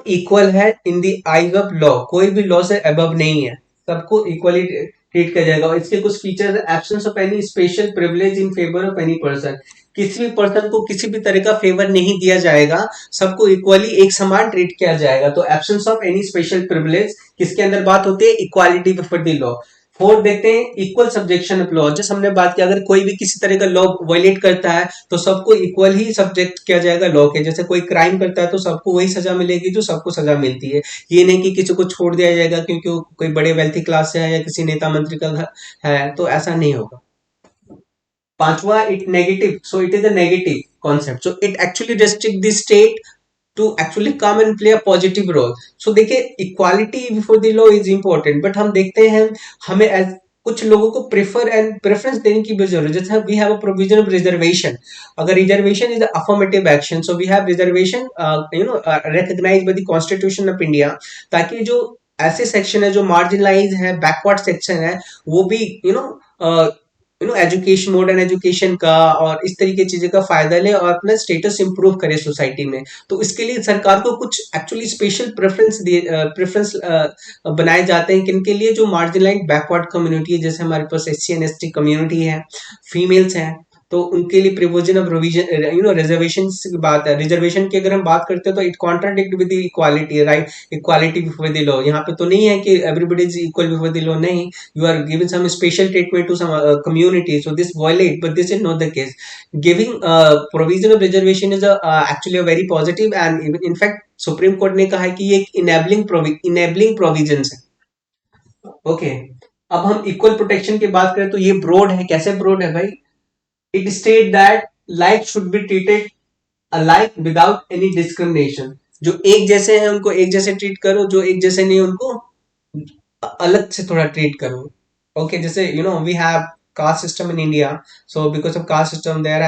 [SPEAKER 1] इक्वल है इन दी आईज ऑफ लॉ, कोई भी लॉ से अबव नहीं है, सबको इक्वली ट्रीट किया जाएगा। और इसके कुछ features: absence of any special privilege in favour of any person, किसी भी पर्सन को किसी भी तरह का फेवर नहीं दिया जाएगा, सबको इक्वली एक समान ट्रीट किया जाएगा। तो absence of any special privilege किसके अंदर बात होती है? Equality before the law. Fourth देखते हैं इक्वल सब्जेक्शन ऑफ लॉ। जैसे हमने बात की, अगर कोई भी किसी तरह का लॉ वायलेट करता है तो सबको इक्वल ही सब्जेक्ट किया जाएगा लॉ के। जैसे कोई क्राइम करता है तो सबको वही सजा मिलेगी जो सबको सजा मिलती है। ये नहीं कि किसी को छोड़ दिया जाएगा क्योंकि वो कोई बड़े वेल्थी क्लास से है या किसी नेता मंत्री का घर है, तो ऐसा नहीं होगा। पांचवा, it negative, so it is a negative concept, so it actually restrict the state to actually come and play a positive role. So देखिए equality before the law is important, but हम देखते हैं हमें कुछ लोगों को प्रेफरेंस देने की भी जरूरत है। जैसे we have a provision of reservation, अगर reservation is affirmative action, so we have reservation recognised by the constitution of India, ताकि जो ऐसे सेक्शन है जो मार्जिनलाइज है, बैकवर्ड सेक्शन है, वो भी एजुकेशन, मॉडर्न एजुकेशन का और इस तरीके की चीजें का फायदा ले और अपना स्टेटस इंप्रूव करे सोसाइटी में। तो इसके लिए सरकार को कुछ एक्चुअली स्पेशल प्रेफरेंस बनाए जाते हैं किनके लिए? जो मार्जिनलाइज बैकवर्ड कम्युनिटी है, जैसे हमारे पास एससी एंड एसटी कम्युनिटी है, फीमेल्स हैं, तो उनके लिए प्रिविजन ऑफ रिजर्वेशन की बात है। रिजर्वेशन की अगर हम बात करते हैं तो it contradict with equality, right? Equality before the law, यहाँ पे तो नहीं है कि everybody is equal before the law, नहीं, you are given some special treatment to some community, so this violate, but this is not the case. Giving provision of reservation is actually a very positive, and in fact supreme court ने कहा है कि ये enabling provisions है। Okay, अब हम equal protection की बात करें तो ये ब्रॉड है। कैसे ब्रॉड है भाई? It state that like should be treated alike without any discrimination, जो एक जैसे हैं उनको एक जैसे ट्रीट करो, जो एक जैसे नहीं उनको अलग से थोड़ा ट्रीट करो। ओके, जैसे we have caste system in India. So because of caste system there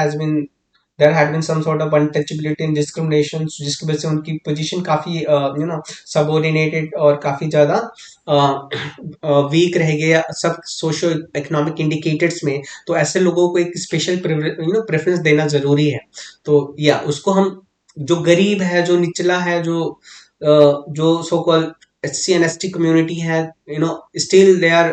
[SPEAKER 1] had been some sort of untouchability and discrimination, जिसकी वजह से उनकी पोजीशन काफी सबऑर्डिनेटेड और काफी ज्यादा वीक रह गया सब सोशो इकोनॉमिक इंडिकेटर्स में। तो ऐसे लोगों को एक स्पेशल प्रेफरेंस देना जरूरी है। तो या उसको हम, जो गरीब है, जो निचला है, जो so called SC and ST community है, still they are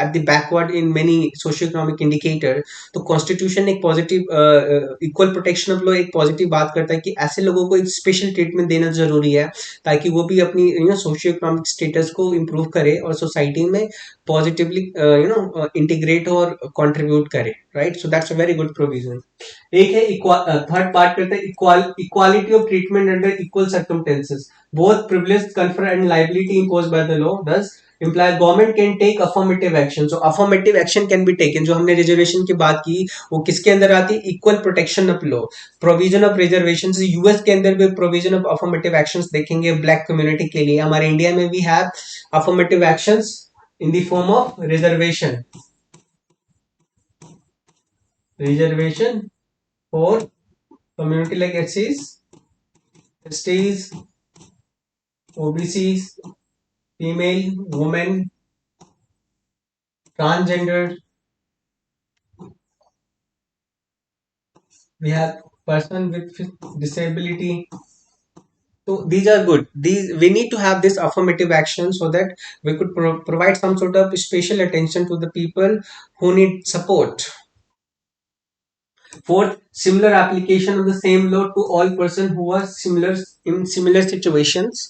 [SPEAKER 1] at the backward in many socio-economic indicator। तो कॉन्स्टिट्यूशन एक positive equal protection of law एक पॉजिटिव बात करता है कि ऐसे लोगों को एक स्पेशल ट्रीटमेंट देना जरूरी है, ताकि वो भी अपनी सोशियो इकोनॉमिक स्टेटस को इम्प्रूव करे और सोसाइटी में पॉजिटिवली इंटीग्रेट और कंट्रीब्यूट करे। Right, so that's a very good provision. एक है थर्ड पार्ट करते हैं equality of treatment under equal circumstances. Both privilege confer and liability imposed by the law thus imply government can take affirmative action। so affirmative action can be taken। जो हमने reservation की बात की वो किसके अंदर आती है? Equal protection of law, provision of reservation. US के अंदर भी प्रोविजन ऑफ अफर्मेटिव एक्शंस देखेंगे ब्लैक कम्युनिटी के लिए। हमारे इंडिया में भी have affirmative actions in the form of reservation for community like एससीज, STs, OBCs, female, women, transgender, we have person with disability। So these are good. These we need to have this affirmative action so that we could provide some sort of special attention to the people who need support। Fourth, similar application of the same law to all persons who are similar in similar situations।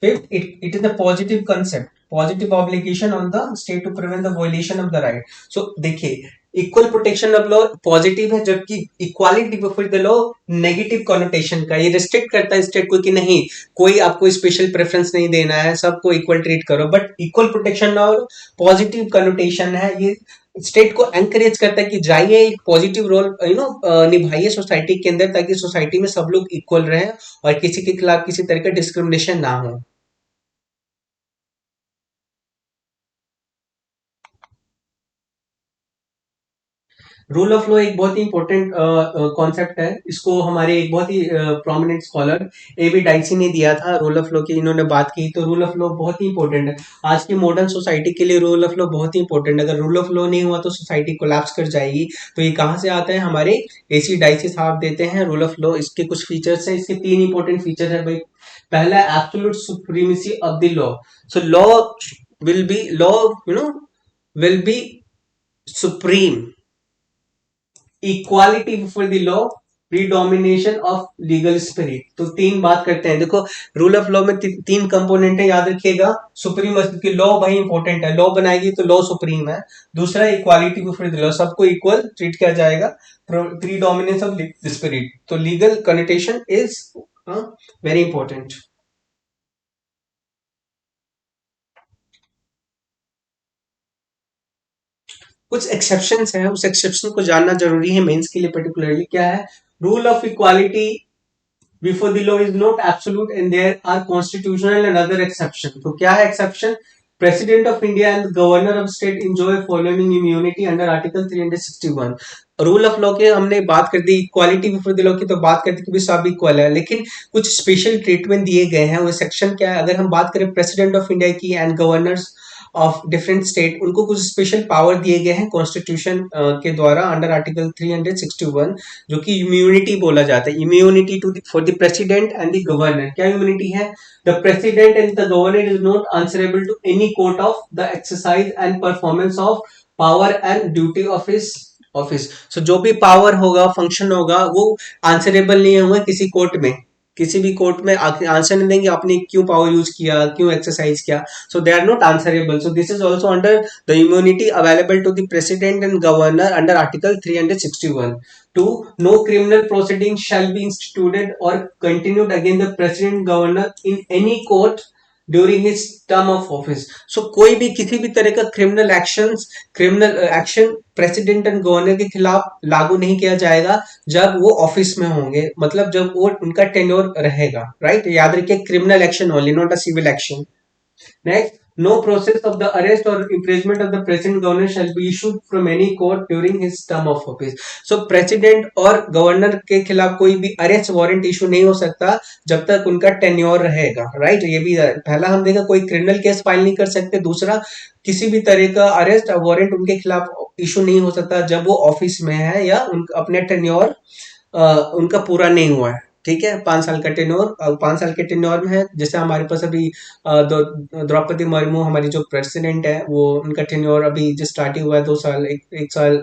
[SPEAKER 1] Fifth, it is a positive concept, positive obligation on the state to prevent the violation of the right। So देखिए, equal protection of law positive है, जबकि equality before the law negative connotation का। ये restrict करता है state को कि नहीं, कोई आपको स्पेशल प्रेफरेंस नहीं देना है, सबको इक्वल ट्रीट करो। बट इक्वल प्रोटेक्शन और पॉजिटिव कॉनोटेशन है, ये स्टेट को एनकरेज करता है कि जाइए एक पॉजिटिव रोल निभाइए सोसाइटी के अंदर, ताकि सोसाइटी में सब लोग इक्वल रहें और किसी के खिलाफ किसी तरह का डिस्क्रिमिनेशन ना हो। रूल ऑफ लॉ एक बहुत ही इंपॉर्टेंट कॉन्सेप्ट है। इसको हमारे एक बहुत ही प्रोमिनेंट स्कॉलर A.B. डाइसी ने दिया था रूल ऑफ लॉ की। इन्होंने बात की तो रूल ऑफ लॉ बहुत ही इंपॉर्टेंट है आज की मॉडर्न सोसाइटी के लिए। रूल ऑफ लॉ बहुत ही इंपॉर्टेंट है। अगर रूल ऑफ लॉ नहीं हुआ तो सोसाइटी कोलैप्स कर जाएगी। तो ये कहाँ से आता है? हमारे AC डाइसी साहब देते हैं रूल ऑफ लॉ। इसके कुछ फीचर्स हैं, इसके 3 इंपॉर्टेंट फीचर है भाई। पहला, absolute supremacy of the law. So law will be supreme, equality before the law, predomination of legal spirit. तो 3 बात करते हैं। देखो, रूल ऑफ लॉ में 3 कंपोनेंट है, याद रखिएगा। सुप्रीमेसी की लॉ भाई इंपॉर्टेंट है, लॉ बनाएगी तो लॉ सुप्रीम है। दूसरा, इक्वालिटी बिफोर द लॉ, सबको इक्वल ट्रीट किया जाएगा। प्रीडोमिनेंस ऑफ स्पिरिट, तो legal connotation is very important. कुछ एक्सेप्शंस हैं, उस एक्सेप्शन को जानना जरूरी है मेंस के लिए पर्टिकुलरली। क्या है? Rule of equality before the law is not absolute and there are constitutional and other exception। तो क्या है exception? President of India and governor of state enjoy following immunity under article 361। Rule of law के हमने बात कर दी, equality before the law की तो बात कर दी कि भी सब इक्वल है, लेकिन कुछ स्पेशल ट्रीटमेंट दिए गए हैं। वो सेक्शन क्या है? अगर हम बात करें प्रेसिडेंट ऑफ इंडिया की and governors of different state, उनको कुछ स्पेशल पावर दिए गए हैं कॉन्स्टिट्यूशन के द्वारा अंडर आर्टिकल 361, जो कि इम्यूनिटी बोला जाता है। Immunity to for the president and the governor. क्या इम्यूनिटी है? The president and the governor is not answerable to any court of the exercise and performance of power and duty of his office. So जो भी power होगा, function होगा, वो answerable नहीं होगा किसी कोर्ट में। किसी भी कोर्ट में आंसर नहीं देंगे आपने क्यों पावर यूज किया, क्यों एक्सरसाइज किया। So they are not answerable. So this is also under the immunity available to the president and governor under article 361। 2, no criminal proceeding shall be instituted or continued against the president governor in any court during his term of office. So कोई भी किसी भी तरह का criminal action president and governor के खिलाफ लागू नहीं किया जाएगा जब वो ऑफिस में होंगे, मतलब जब वो उनका टेन्योर रहेगा। राइट, याद रखिए, criminal action only, not a civil action. Next, No process of the arrest or imprisonment of the present governor shall be issued from any court during his term of office. So president और governor के खिलाफ कोई भी arrest warrant issue नहीं हो सकता जब तक उनका टेन्योर रहेगा, राइट। ये भी पहला हम देखा, कोई क्रिमिनल केस फाइल नहीं कर सकते। दूसरा, किसी भी तरह का अरेस्ट वारंट उनके खिलाफ इशू नहीं हो सकता जब वो ऑफिस में है या अपने टेन्योर उनका पूरा नहीं हुआ है। ठीक है, 5 साल का टेन्योर, 5 साल के टेन्योर में है। जैसे हमारे पास अभी द्रौपदी मुर्मू हमारी जो प्रेसिडेंट है, वो उनका टेन्योर अभी जो स्टार्ट ही हुआ है, 2 साल, एक साल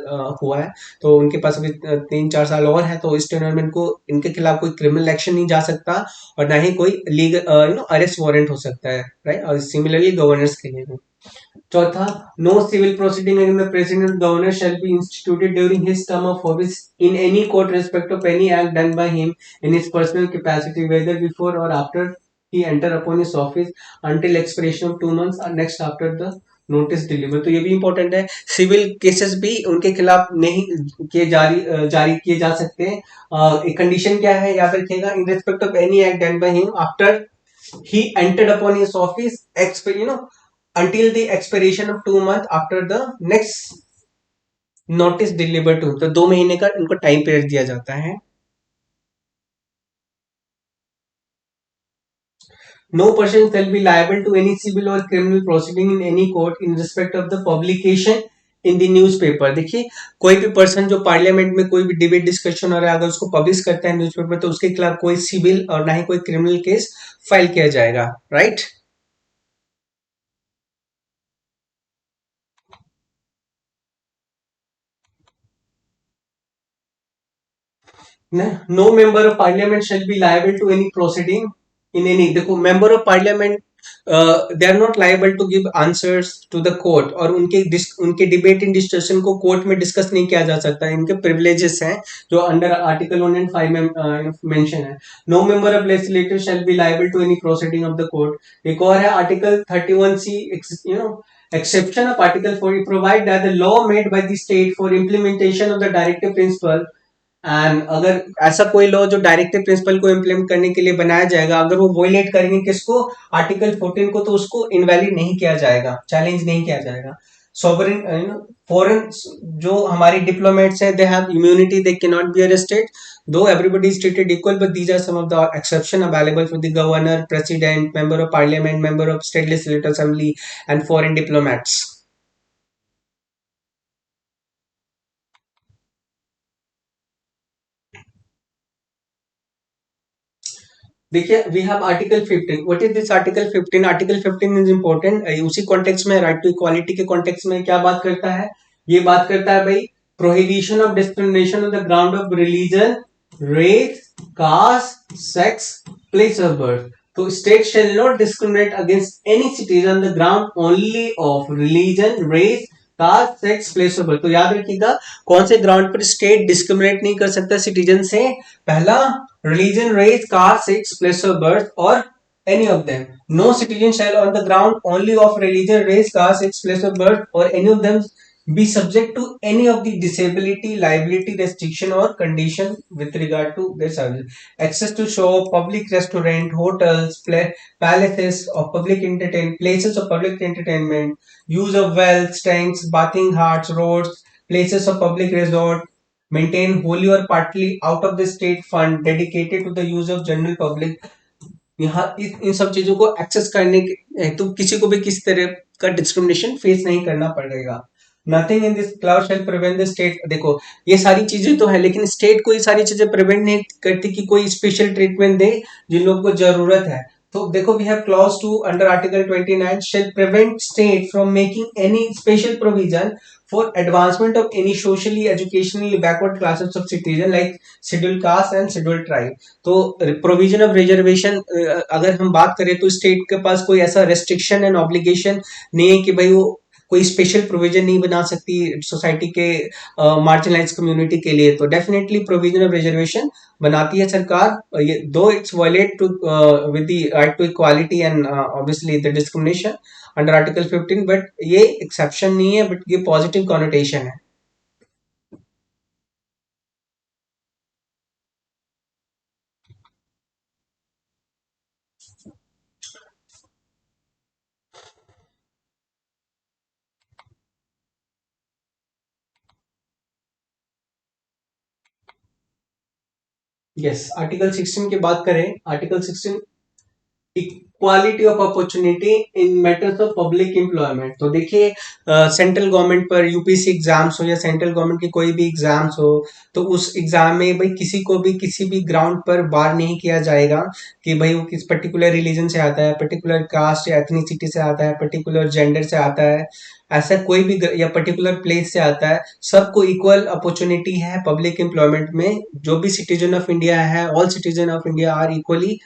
[SPEAKER 1] हुआ है। तो उनके पास अभी 3-4 साल और है। तो इस टेन्योर में इनको, इनके खिलाफ कोई क्रिमिनल एक्शन नहीं जा सकता और ना ही कोई लीगल अरेस्ट वारंट हो सकता है, राइट। और सिमिलरली गवर्नर्स के लिए भी। चौथा, no civil proceeding against the president governor shall be instituted during his term of office in any court respect of any act done by him in his personal capacity, whether before or after he enter upon his office, until expiration of 2 months or next after the notice deliver. तो ये भी important है, civil cases भी उनके खिलाफ नहीं किए जारी किए जा सकते हैं। एक कंडीशन क्या है, याद रखिएगा, in respect of any act done by him after he entered upon his office, until the expiration of 2 months after the next notice deliver to, तो 2 महीने का इनको टाइम पीरियड दिया जाता है। No person shall be liable to any civil or criminal proceeding in any court in respect of the publication in the newspaper. देखिए, कोई भी पर्सन जो पार्लियामेंट में कोई भी डिबेट डिस्कशन हो रहा है, अगर उसको पब्लिश करता है न्यूज़पेपर, तो उसके खिलाफ कोई सिविल और ना ही कोई क्रिमिनल केस फाइल किया जाएगा, right. No member of parliament shall be liable to any proceeding in any, देखो, member of parliament they are not liable to give answers to the court, और उनके डिबेट इन डिस्कशन को court में discuss नहीं किया जा सकता। इनके प्रिविलेजेस हैं जो अंडर आर्टिकल 105 में मेंशन है। No member of legislator shall be liable to any proceeding of the court. एक और है article 31C, exception of article 4 provide that the law made by the state for implementation of the directive principle, and अगर ऐसा कोई law जो directive principle को implement करने के लिए बनाया जाएगा, अगर वो वोलेट करेंगे किसको, आर्टिकल 14 को, तो उसको इनवैलिड नहीं किया जाएगा, चैलेंज नहीं किया जाएगा। सॉवरेन फॉरेन जो हमारी डिप्लोमेट्स हैं, they have immunity, they can not be arrested though everybody is treated equal, but these are some of the exception available for the governor, president, member of parliament, member of state legislative assembly and foreign diplomats. देखिए, we have article 15। What is this article 15? Article 15 is important, उसी context में, right to equality के context में क्या बात करता है, ये बात करता है भाई, prohibition of discrimination on the ground of religion, race, caste, sex, place of birth. तो state shall not discriminate against any citizen on the ground only of religion, race, caste, sex, place of birth. तो याद रखिएगा, कौन से ground पर state discriminate नहीं कर सकता सिटीजन से। पहला, religion, race, caste, sex, place of birth, or any of them. No citizen shall on the ground only of religion, race, caste, sex, place of birth, or any of them be subject to any of the disability, liability, restriction, or condition with regard to their service. Access to show, public restaurant, hotels, palaces of public entertainment, places of public entertainment, use of wells, tanks, bathing huts, roads, places of public resort, maintain wholly or partly out of the state fund dedicated to the use of general public। यहाँ इन सब चीजों को access करने के तो किसी को भी किसी तरह का डिस्क्रिमिनेशन फेस नहीं करना पड़ेगा। Nothing in this clause shall prevent the state. देखो, ये सारी चीजें तो है, लेकिन स्टेट को ये सारी चीजें प्रिवेंट नहीं करती कि कोई स्पेशल ट्रीटमेंट दे जिन लोगों को जरूरत है। तो देखो, we have clause 2 under article 29 shall prevent state from making any special provision for advancement of any socially educationally backward classes of citizen like scheduled caste and scheduled tribe। तो provision of reservation, अगर हम बात करें तो state के पास कोई ऐसा restriction and obligation नहीं है कि भाई वो कोई स्पेशल प्रोविजन नहीं बना सकती सोसाइटी के मार्जिनलाइज कम्युनिटी के लिए। तो डेफिनेटली प्रोविजन ऑफ रिजर्वेशन बनाती है सरकार, ये दो it's violate to with the right to equality and obviously the discrimination under article 15, but ये एक्सेप्शन नहीं है, बट ये पॉजिटिव कॉनोटेशन है। यस, आर्टिकल 16 की बात करें, article 16 equality of opportunity in matters of public employment. तो देखिए, सेंट्रल गवर्नमेंट पर यूपीएससी एग्जाम्स हो या सेंट्रल गवर्नमेंट की कोई भी एग्जाम्स हो, तो उस एग्जाम में भाई किसी को भी किसी भी ग्राउंड पर बार नहीं किया जाएगा कि भाई वो किस पर्टिकुलर रिलीजन से आता है, पर्टिकुलर कास्ट या एथनिसिटी से आता है, पर्टिकुलर जेंडर से आता है, ऐसा कोई भी या पर्टिकुलर प्लेस से आता है। सबको इक्वल अपॉर्चुनिटी है पब्लिक एम्प्लॉयमेंट में। जो भी सिटीजन ऑफ इंडिया है, all citizen of India are equally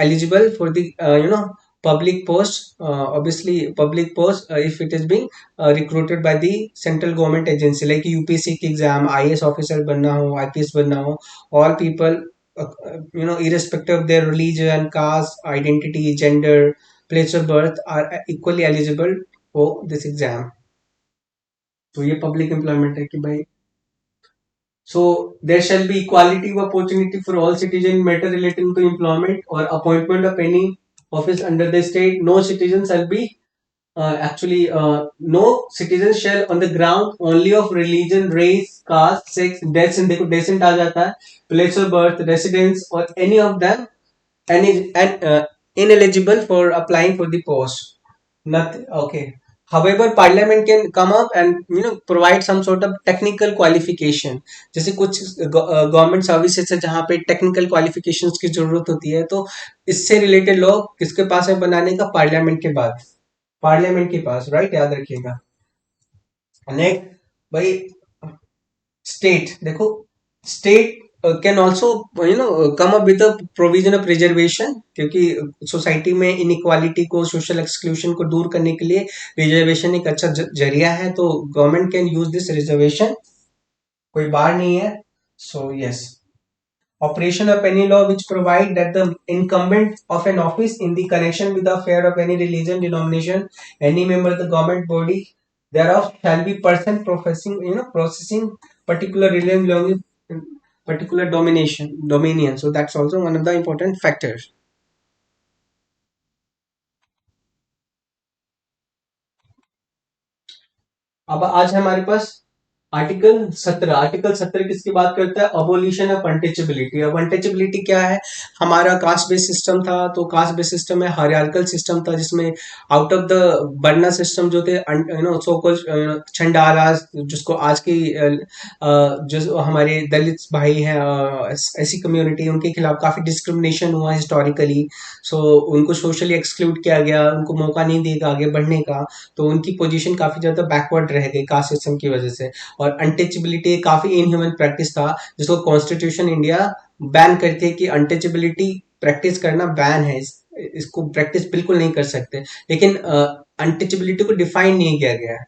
[SPEAKER 1] eligible for the public post, obviously public post, if it is being recruited by the central government agency like UPSC की exam, IAS officer बनना हो, IPS बनना हो, all people, irrespective of their religion, caste, identity, gender, place of birth, are equally eligible for this exam। तो ये public employment है कि भाई, so there shall be equality of opportunity for all citizens in matter relating to employment or appointment of any office under the state. No citizen shall be no citizen shall on the ground only of religion, race, caste, sex, descent, देखो descent आ जाता है, place of birth, residence or any of them, and ineligible for applying for the post. Nothing. Okay. However, Parliament can come up and provide some sort of technical qualification। जैसे कुछ government services है जहाँ पे technical qualifications की जरूरत होती है, तो इससे रिलेटेड लॉ किसके पास है बनाने का? पार्लियामेंट के बाद, पार्लियामेंट के पास, राइट, याद रखिएगा। नेक्स्ट भाई, स्टेट देखो, state can also come up with provision of reservation, क्योंकि सोसाइटी में इनइक्वालिटी को, सोशल एक्सक्लूशन को दूर करने के लिए रिजर्वेशन एक अच्छा जरिया है। तो government can use this reservation, कोई बार नहीं है। So yes, operation of any law which provide that the incumbent of an office in the connection with the affair of any religion, denomination, any member of the government body thereof shall be person professing, processing particular religion belonging particular dominion. So that's also one of the important factors। अब आज हमारे पास article 17। Article 17 किसकी बात करता है? Abolition of untouchability. अब untouchability क्या है? हमारा कास्ट बेस्ड सिस्टम था, तो कास्ट बेस्ड सिस्टम में हायरार्किकल सिस्टम था, जिसमें out of the varna system जो थे, सो कॉल्ड छंडालास, जिसको आज की जो हमारे दलित भाई हैं, ऐसी कम्युनिटी, उनके खिलाफ काफी डिस्क्रिमिनेशन हुआ हिस्टोरिकली। सो उनको सोशली एक्सक्लूड किया गया, उनको मौका नहीं दिया आगे बढ़ने का, तो उनकी पोजीशन काफी ज्यादा बैकवर्ड रह गई कास्ट सिस्टम की वजह से। और अनटचेबिलिटी काफी इनह्यूमन प्रैक्टिस था, जिसको कॉन्स्टिट्यूशन इंडिया बैन करती है कि अनटचेबिलिटी प्रैक्टिस करना बैन है, इसको प्रैक्टिस बिल्कुल नहीं कर सकते। लेकिन अनटचेबिलिटी को डिफाइन नहीं किया गया है।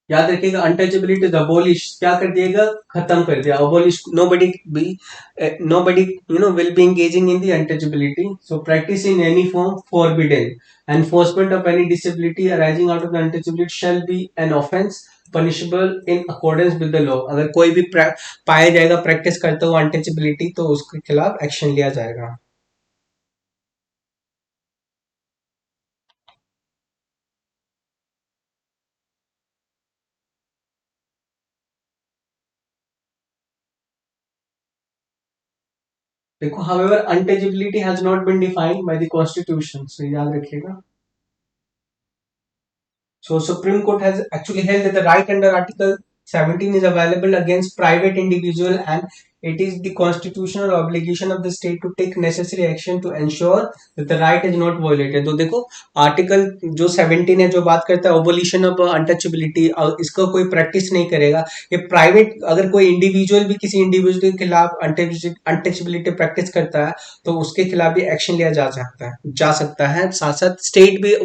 [SPEAKER 1] याद रखिएगा, अनटचेबिलिटी इज अबोलिश, क्या कर दिएगा? खत्म कर दिया, abolish. Nobody will be engaging in the untouchability, so practice in any form forbidden. Enforcement of any disability arising out of the untouchability shall be an offence punishable in accordance with the law. अगर कोई भी पाया जाएगा practice करते हुए untouchability, तो उसके खिलाफ एक्शन लिया जाएगा। देखो, however untouchability has not been defined by the constitution, so याद रखिएगा। So Supreme Court has actually held that the right under Article 17 is available against private individual, and it is the constitutional obligation of the state to take necessary action to ensure that the right is not violated। तो देखो, article जो 17 है, जो बात करता है ओबोलिशन of untouchability, इसका कोई प्रैक्टिस नहीं करेगा। ये प्राइवेट, अगर कोई इंडिविजुअल भी किसी इंडिविजुअल के खिलाफ अनटचेबिलिटी प्रैक्टिस करता है, तो उसके खिलाफ भी एक्शन लिया जा सकता है। साथ साथ स्टेट भी,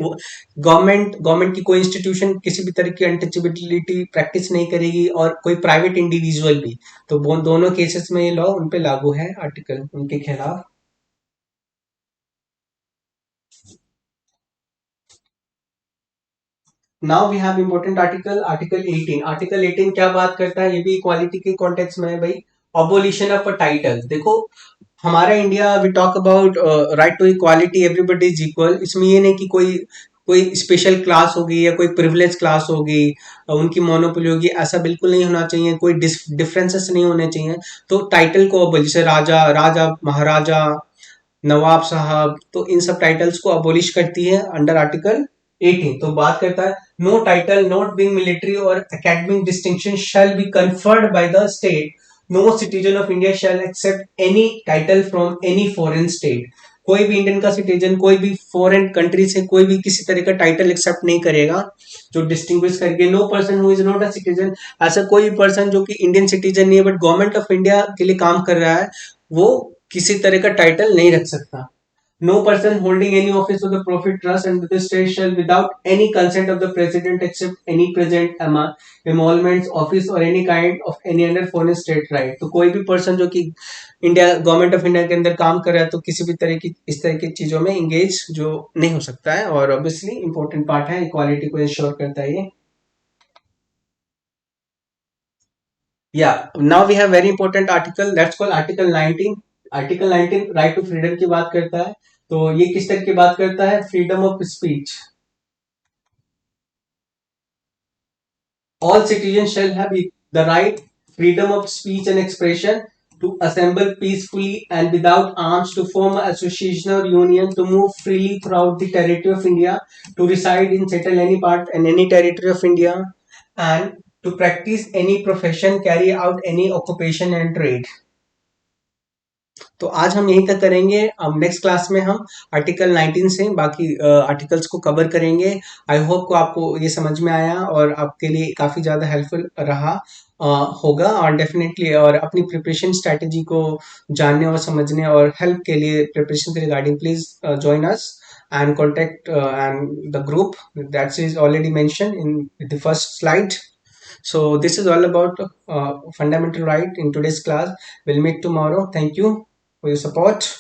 [SPEAKER 1] गवर्नमेंट की कोई इंस्टीट्यूशन किसी भी तरह की अनटचेबिलिटी प्रैक्टिस नहीं करेगी, और कोई प्राइवेट इंडिविजुअल भी। तो वो दोनों केसेस में ये लॉ उन पे लागू है, आर्टिकल उनके खिलाफ। Now we have important article, article 18। Article 18 क्या बात करता है? ये भी इक्वालिटी के कॉन्टेक्स्ट में है भाई। Abolition of a title. देखो, हमारा India, we talk about right to equality, everybody is equal. इसमें ये नहीं कि कोई कोई स्पेशल क्लास होगी या कोई प्रिविलेज क्लास होगी, उनकी मोनोपोली होगी, ऐसा बिल्कुल नहीं होना चाहिए, कोई डिफरेंसेस नहीं होने चाहिए। तो टाइटल को अब जैसे राजा, राजा महाराजा, नवाब साहब, तो इन सब टाइटल्स को अबोलिश करती है अंडर आर्टिकल 18। तो बात करता है, no title not being military और academic distinction shall be conferred by the state, no citizen of India shall accept any title from any foreign state. कोई भी इंडियन का सिटीजन कोई भी फॉरेन कंट्री से कोई भी किसी तरह का टाइटल एक्सेप्ट नहीं करेगा जो डिस्टिंग्विश करके। No person who is not a citizen, ऐसा कोई पर्सन जो कि इंडियन सिटीजन नहीं है बट गवर्नमेंट ऑफ इंडिया के लिए काम कर रहा है, वो किसी तरह का टाइटल नहीं रख सकता। No person holding any office of the profit trust and the state shall without any consent of the president accept any present emoluments office और any kind of any other foreign state right. तो कोई भी person जो कि India, government of India के अंदर काम कर रहा है, तो किसी भी तरह की इस तरह की चीजों में इंगेज जो नहीं हो सकता है। और ऑब्वियसली इंपॉर्टेंट पार्ट है, इक्वालिटी को इंश्योर करता है ये। Yeah, now we have very important article that's called article 19। article 19 right to freedom की बात करता है। तो ये किस तरह की बात करता है? Freedom of speech. All citizens shall have the right, freedom of speech and expression, to assemble peacefully and without arms, to form an association or union, to move freely throughout the territory of India, to reside and settle any part and any territory of India, and to practice any profession, carry out any occupation and trade। तो आज हम यही तक करेंगे। अब next class में हम article 19 से बाकी आर्टिकल्स को कवर करेंगे। आई होप को आपको ये समझ में आया और आपके लिए काफ़ी ज़्यादा हेल्पफुल रहा अ, होगा। और डेफिनेटली और अपनी प्रिपरेशन स्ट्रैटेजी को जानने और समझने और हेल्प के लिए, प्रिपरेशन के regarding, please join us and contact and the group that is already mentioned in the first slide। So this is all about fundamental right in today's class। We'll meet tomorrow। Thank you for your support।